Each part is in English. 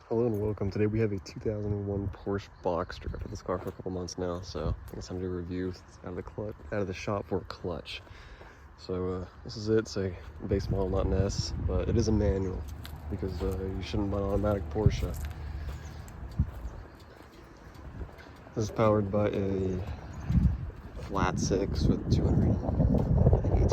Hello and welcome. Today we have a 2001 Porsche Boxster. I've had this car for a couple months now, so I think it's time to do a review. It's out of the shop for a clutch. So this is it. It's a base model, not an S, but it is a manual because you shouldn't buy an automatic Porsche. This is powered by a flat six with 18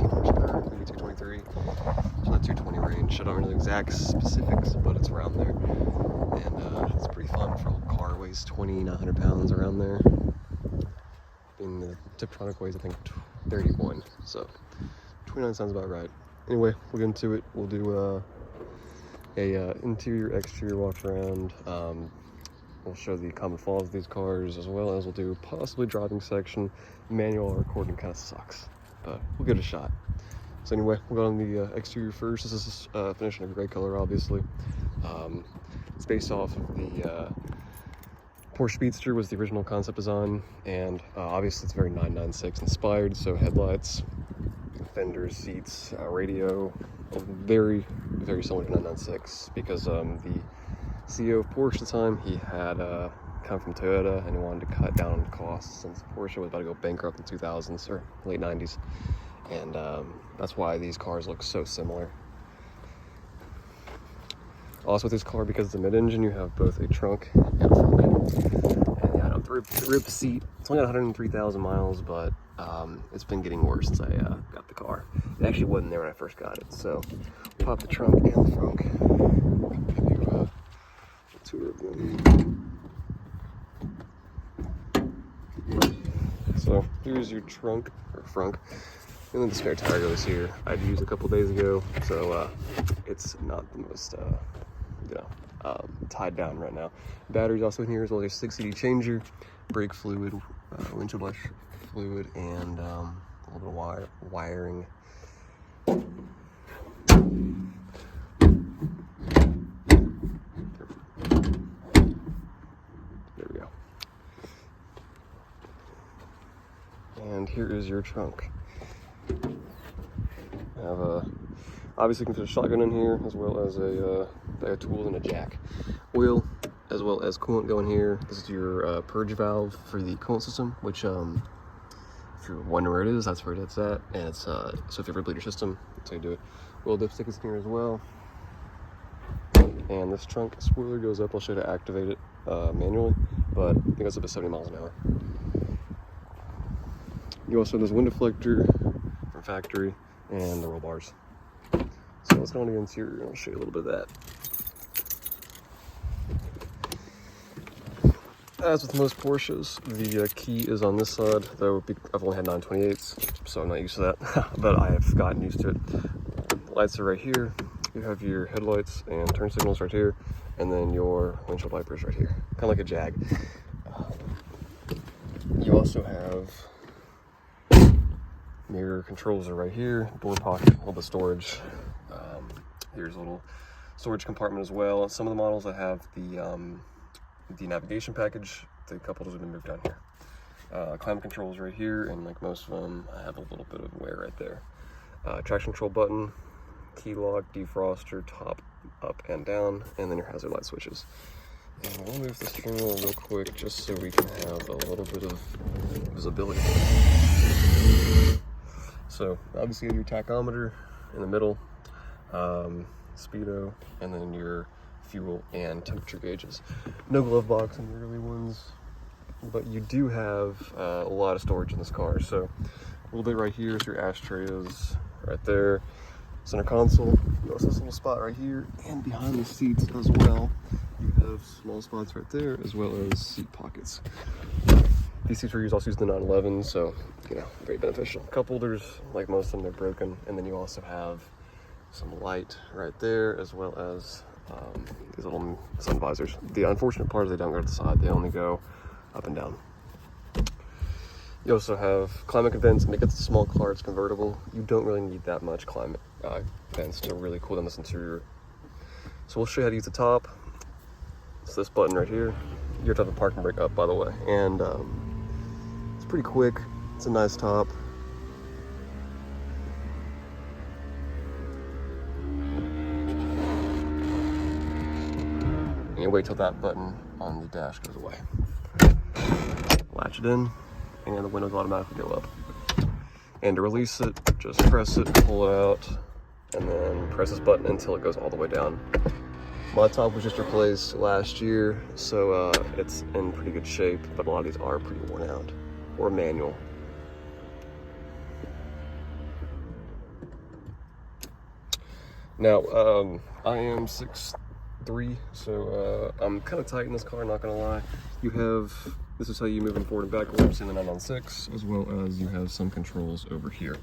horsepower, maybe 223. It's in the 220 range. I don't know the exact specifics, but it's around there. And it's pretty fun for a car. Weighs 2,900 pounds around there. And the Tiptronic weighs, I think, 31. So 29 sounds about right. Anyway, we'll get into it. We'll do a interior, exterior walk around. We'll show the common flaws of these cars, as well as we'll do possibly driving section. Manual recording kind of sucks, but we'll give it a shot. So anyway, we'll go on the exterior first. This is finished in a gray color, obviously. It's based off of the Porsche Speedster was the original concept design, and obviously it's very 996 inspired, so headlights, fenders, seats, radio, very, very similar to 996, because the CEO of Porsche at the time, he had come from Toyota, and he wanted to cut down on costs since Porsche was about to go bankrupt in 2000s or late 90s, and that's why these cars look so similar. Also with this car, because it's a mid-engine, you have both a trunk and a front. And yeah, the rib seat, it's only got 103,000 miles, but it's been getting worse since I got the car. It actually wasn't there when I first got it, so we'll pop the trunk and the front. Give you a tour of them. So here's your trunk, or front, and then the spare tire goes here. I'd used a couple days ago, so it's not the most tied down right now. Batteries also in here, as well as a 6 CD changer, brake fluid, windshield wash fluid, and a little bit of wiring. There we go. And here is your trunk. I have obviously you can fit a shotgun in here, as well as a bag of tools and a jack. Oil, as well as coolant going here. This is your purge valve for the coolant system, which if you're wondering where it is, that's where it's at. And it's so if you ever bleed your system, that's how you do it. Oil dipstick is in here as well. And this trunk spoiler goes up. I'll show you how to activate it manually, but I think that's up to 70 miles an hour. You also have this wind deflector from factory and the roll bars. So let's go on the interior and I'll show you a little bit of that. As with most Porsches, the key is on this side, though I've only had 928s, so I'm not used to that, but I have gotten used to it. Lights are right here. You have your headlights and turn signals right here, and then your windshield wipers right here, kind of like a Jag. You also have mirror controls are right here, door pocket, a little bit of storage. Here's a little storage compartment as well. Some of the models that have the navigation package, the couple have been moved down here. Climate controls right here, and like most of them, I have a little bit of wear right there. Traction control button, key lock, defroster, top, up and down, and then your hazard light switches. And we'll move the steering wheel real quick just so we can have a little bit of visibility. So obviously you have your tachometer in the middle, speedo, and then your fuel and temperature gauges. No glove box in the early ones, but you do have a lot of storage in this car. So a little bit right here is your ashtray is right there. Center console, you also have this little spot right here, and behind the seats as well. You have small spots right there, as well as seat pockets. These seats were also used in the 911, so very beneficial. Cup holders, like most of them, they're broken, and then you also have some light right there, as well as these little sun visors. The unfortunate part is they don't go to the side; they only go up and down. You also have climate vents, and because it's a small car, it's convertible. You don't really need that much climate vents to really cool down this interior. So we'll show you how to use the top. It's this button right here. You have to have a parking brake up, by the way, and it's pretty quick. It's a nice top. You wait till that button on the dash goes away. Latch it in, and the windows automatically go up. And to release it, just press it, pull it out, and then press this button until it goes all the way down. My top was just replaced last year, so it's in pretty good shape, but a lot of these are pretty worn out, or manual. Now, I am 6'3", so I'm kind of tight in this car, not gonna lie. You have, this is how you move them forward and backwards in the 996, as well as you have some controls over here.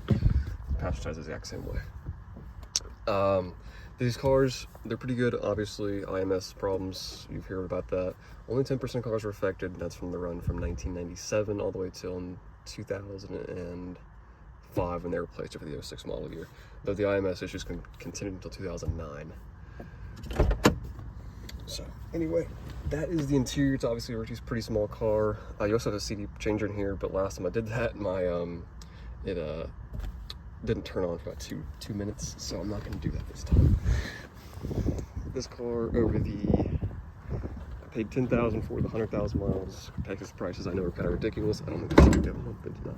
Patch ties the exact same way. These cars, they're pretty good. Obviously, IMS problems, you've heard about that. Only 10% cars were affected, and that's from the run from 1997 all the way till 2005 when they replaced it for the 06 model year. Though the IMS issues continued until 2009. So, anyway, that is the interior. It's obviously a pretty small car. You also have a CD changer in here, but last time I did that, my it didn't turn on for about two minutes, so I'm not going to do that this time. This car over I paid $10,000 for the 100,000 miles. Texas prices I know are kind of ridiculous. I don't think that's good.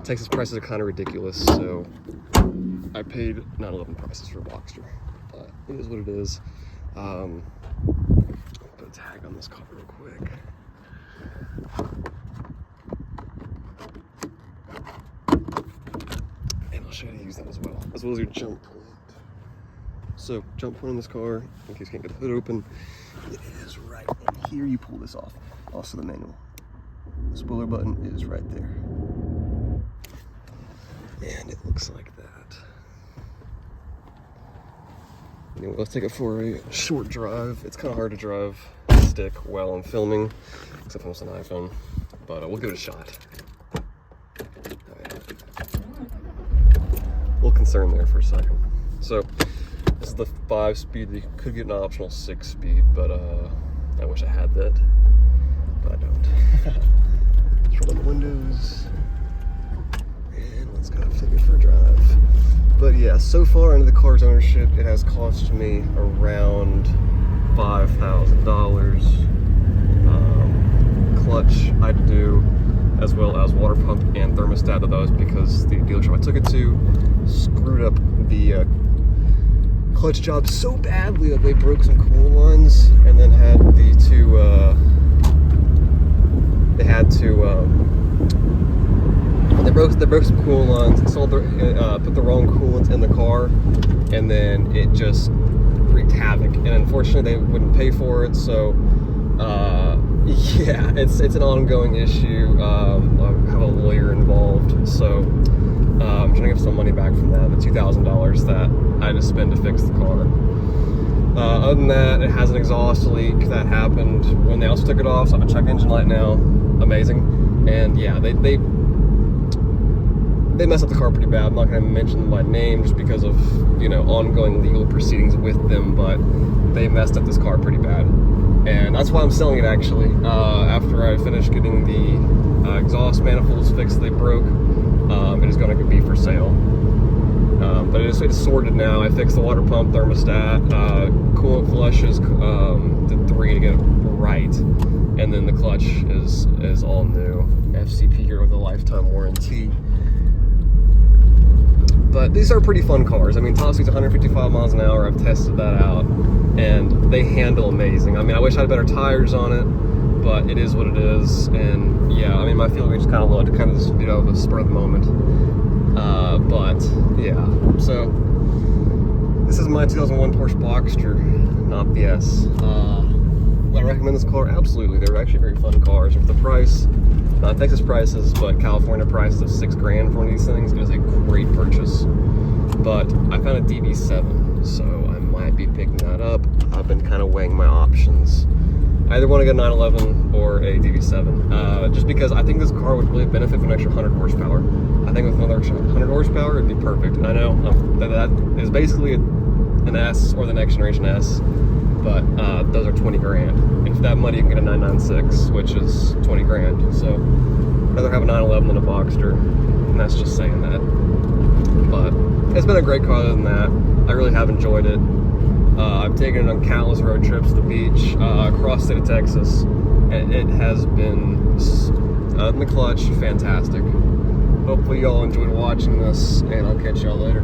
Texas prices are kind of ridiculous, so I paid 911 prices for a Boxster. But it is what it is. Put a tag on this car real quick. And I'll show you how to use that as well as your jump point. So, jump point on this car, in case you can't get the hood open, it is right in here. You pull this off. Also the manual. The spoiler button is right there. And it looks like that. Anyway, let's take it for a short drive. It's kind of hard to drive stick while I'm filming, except for it's an iPhone, but we'll give it a shot. A little concern there for a second. So, this is the 5-speed. You could get an optional 6-speed, but I wish I had that, but I don't. Just roll down the windows, and let's kind of take it for a drive. But yeah, so far into the car's ownership, it has cost me around $5,000. Clutch I had to do, as well as water pump and thermostat of those, because the dealership I took it to screwed up the clutch job so badly that they broke some coolant lines, and then had they broke some coolant lines, installed put the wrong coolant in the car, and then it just wreaked havoc. And unfortunately, they wouldn't pay for it. So yeah, it's an ongoing issue. I have a lawyer involved, so I'm trying to get some money back from that. The $2,000 that I had to spend to fix the car. Other than that, it has an exhaust leak that happened when they also took it off. So I'm gonna check engine light now. Amazing. And yeah, they messed up the car pretty bad. I'm not going to mention them by name just because of, ongoing legal proceedings with them, but they messed up this car pretty bad. And that's why I'm selling it, actually. After I finish getting the exhaust manifolds fixed, they broke. It is going to be for sale. But it's sorted now. I fixed the water pump, thermostat, coolant flushes, did 3 to get it right. And then the clutch is all new. FCP here with a lifetime warranty. But these are pretty fun cars. I mean, top speed's 155 miles an hour. I've tested that out, and they handle amazing. I mean, I wish I had better tires on it, but it is what it is. And yeah, I mean, my fuel range is kind of low to kind of just, a spur of the moment. But yeah, so this is my 2001 Porsche Boxster, not the S. Would I recommend this car? Absolutely. They're actually very fun cars. For the price, not Texas prices, but California prices of $6,000 for one of these things, it is a great purchase. But I found a DB7, so I might be picking that up. I've been kind of weighing my options. I either want to get a 911 or a DB7, just because I think this car would really benefit from an extra 100 horsepower. I think with another extra 100 horsepower, it'd be perfect. And I know that is basically an S or the next generation S. But those are $20,000. And for that money, you can get a 996, which is $20,000. So I'd rather have a 911 than a Boxster, and that's just saying that. But it's been a great car other than that. I really have enjoyed it. I've taken it on countless road trips to the beach, across the state of Texas. And it has been, in the clutch, fantastic. Hopefully y'all enjoyed watching this, and I'll catch y'all later.